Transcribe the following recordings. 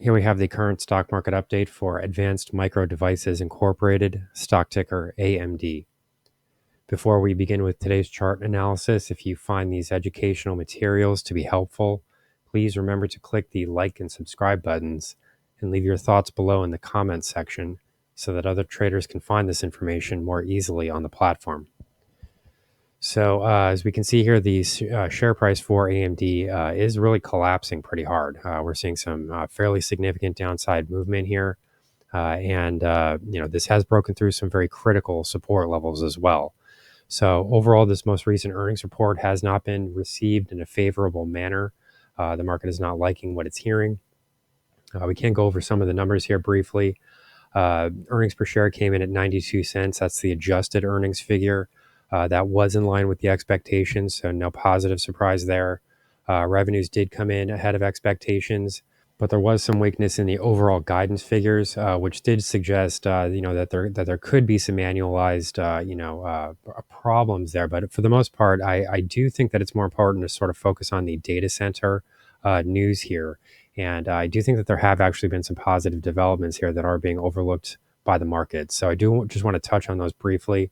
Here we have the current stock market update for Advanced Micro Devices Incorporated, stock ticker AMD. Before we begin with today's chart analysis, if you find these educational materials to be helpful, please remember to click the like and subscribe buttons and leave your thoughts below in the comments section so that other traders can find this information more easily on the platform. So as we can see here, the share price for AMD is really collapsing pretty hard. We're seeing some fairly significant downside movement here. This has broken through some very critical support levels as well. So overall, this most recent earnings report has not been received in a favorable manner. The market is not liking what it's hearing. We can go over some of the numbers here briefly. Earnings per share came in at 92 cents. That's the adjusted earnings figure. That was in line with the expectations, so no positive surprise there. Revenues did come in ahead of expectations, but there was some weakness in the overall guidance figures, which did suggest, that there could be some annualized, problems there. But for the most part, I do think that it's more important to sort of focus on the data center news here. And I do think that there have actually been some positive developments here that are being overlooked by the market. So I do just want to touch on those briefly.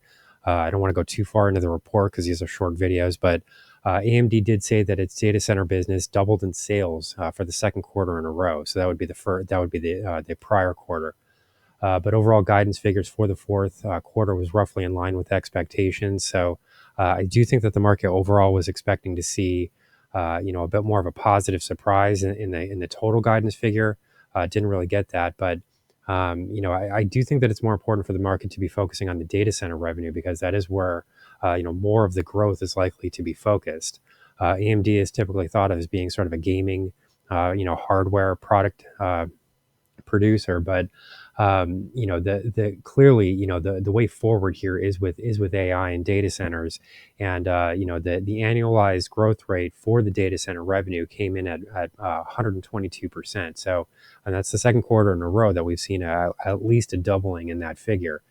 I don't want to go too far into the report because these are short videos, but AMD did say that its data center business doubled in sales for the second quarter in a row. So that would be the prior quarter. But overall guidance figures for the fourth quarter was roughly in line with expectations. So I do think that the market overall was expecting to see a bit more of a positive surprise in the total guidance figure. Didn't really get that, but I do think that it's more important for the market to be focusing on the data center revenue because that is where more of the growth is likely to be focused. AMD is typically thought of as being sort of a gaming, hardware product producer, but the way forward here is with AI and data centers, and the annualized growth rate for the data center revenue came in at 122%. So, and that's the second quarter in a row that we've seen at least a doubling in that figure.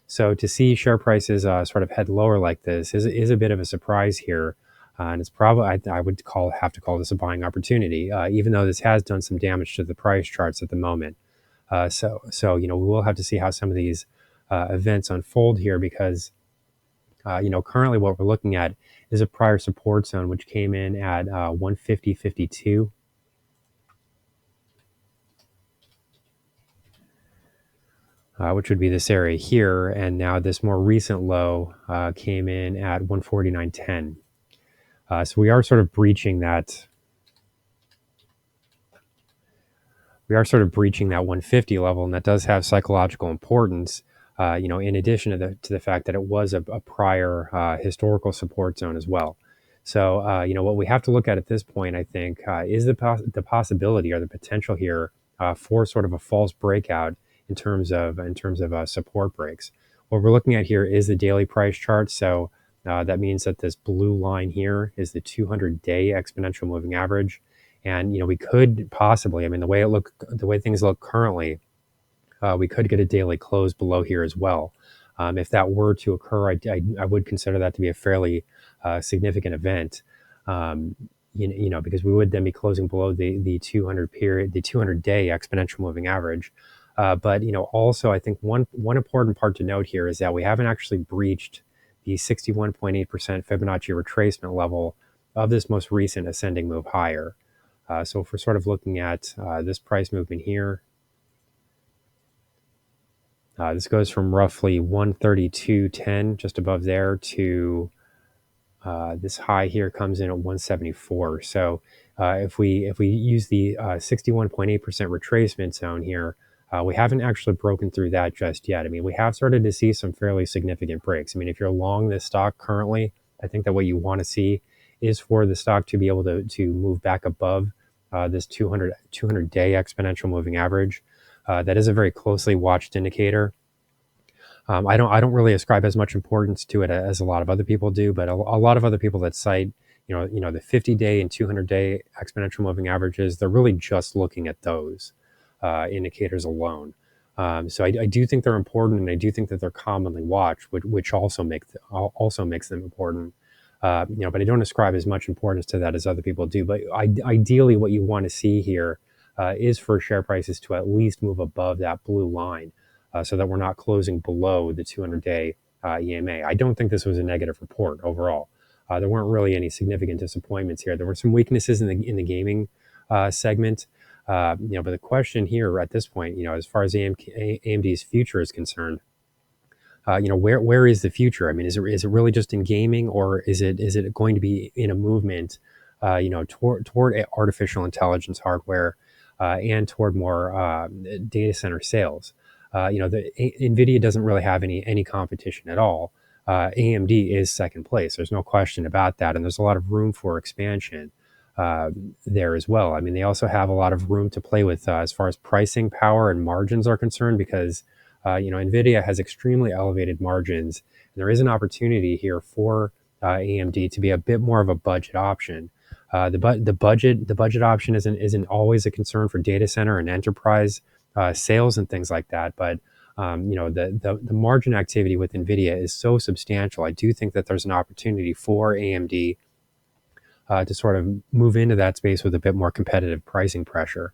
So to see share prices sort of head lower like this is a bit of a surprise here. And it's probably, I would have to call this a buying opportunity, even though this has done some damage to the price charts at the moment. So we will have to see how some of these events unfold here because, currently what we're looking at is a prior support zone, which came in at 150.52. Which would be this area here. And now this more recent low came in at 149.10. So we are sort of breaching that. We are sort of breaching that 150 level, and that does have psychological importance, in addition to the fact that it was a prior historical support zone as well. So, what we have to look at this point, I think, is the possibility or the potential here for sort of a false breakout in terms of support breaks. What we're looking at here is the daily price chart. So that means that this blue line here is the 200-day exponential moving average. And we could possibly, the way things look currently, we could get a daily close below here as well. If that were to occur, I would consider that to be a fairly significant event. Because we would then be closing below the 200-day exponential moving average. But also I think one important part to note here is that we haven't actually breached the 61.8% Fibonacci retracement level of this most recent ascending move higher. So if we're sort of looking at this price movement here, this goes from roughly 132.10, just above there, to this high here comes in at 174. So if we use the 61.8% retracement zone here, we haven't actually broken through that just yet. We have started to see some fairly significant breaks. If you're long this stock currently, I think that what you want to see is for the stock to be able to move back above this 200-day exponential moving average. That is a very closely watched indicator. I don't really ascribe as much importance to it as a lot of other people do, but a lot of other people that cite the 50-day and 200-day exponential moving averages, they're really just looking at those indicators alone. So I do think they're important, and I do think that they're commonly watched, which also makes them important. But I don't ascribe as much importance to that as other people do. But ideally, what you want to see here is for share prices to at least move above that blue line so that we're not closing below the 200-day EMA. I don't think this was a negative report overall. There weren't really any significant disappointments here. There were some weaknesses in the gaming segment. But the question here at this point, as far as AMD's future is concerned, where is the future? I mean, is it really just in gaming, or is it going to be in a movement, toward artificial intelligence hardware, and toward more data center sales? NVIDIA doesn't really have any competition at all. AMD is second place. There's no question about that, and there's a lot of room for expansion there as well. I mean, they also have a lot of room to play with as far as pricing power and margins are concerned, because NVIDIA has extremely elevated margins, and there is an opportunity here for AMD to be a bit more of a budget option. The budget option isn't always a concern for data center and enterprise sales and things like that, but the margin activity with NVIDIA is so substantial. I do think that there's an opportunity for AMD to sort of move into that space with a bit more competitive pricing pressure.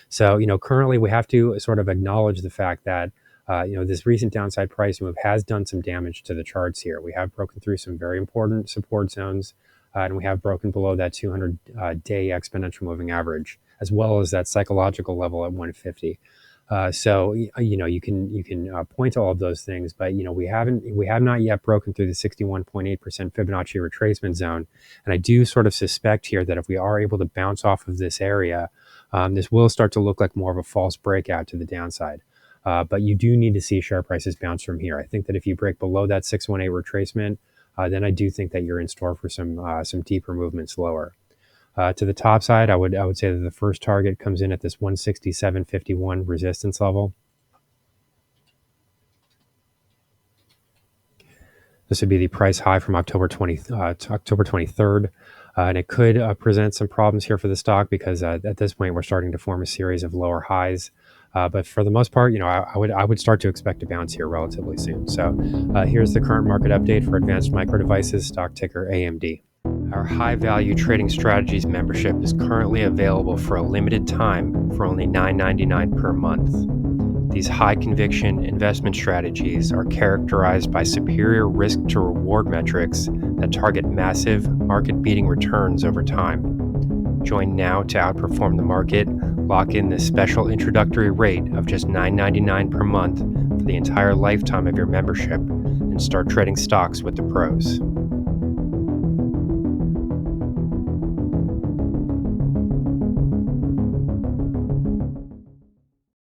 So, currently we have to sort of acknowledge the fact that this recent downside price move has done some damage to the charts here. We have broken through some very important support zones, and we have broken below that 200-day exponential moving average, as well as that psychological level at 150. So you can point to all of those things, but we have not yet broken through the 61.8% Fibonacci retracement zone, and I do sort of suspect here that if we are able to bounce off of this area, this will start to look like more of a false breakout to the downside. But you do need to see share prices bounce from here. I think that if you break below that 618 retracement, then I do think that you're in store for some deeper movements lower. To the top side, I would say that the first target comes in at this 167.51 resistance level. This would be the price high from October 23rd. And it could present some problems here for the stock because at this point we're starting to form a series of lower highs. But for the most part, I would start to expect a bounce here relatively soon. So here's the current market update for Advanced Micro Devices, stock ticker AMD. Our high value trading strategies membership is currently available for a limited time for only $9.99 per month. These high conviction investment strategies are characterized by superior risk to reward metrics that target massive market beating returns over time. Join now to outperform the market. Lock in this special introductory rate of just $9.99 per month for the entire lifetime of your membership and start trading stocks with the pros.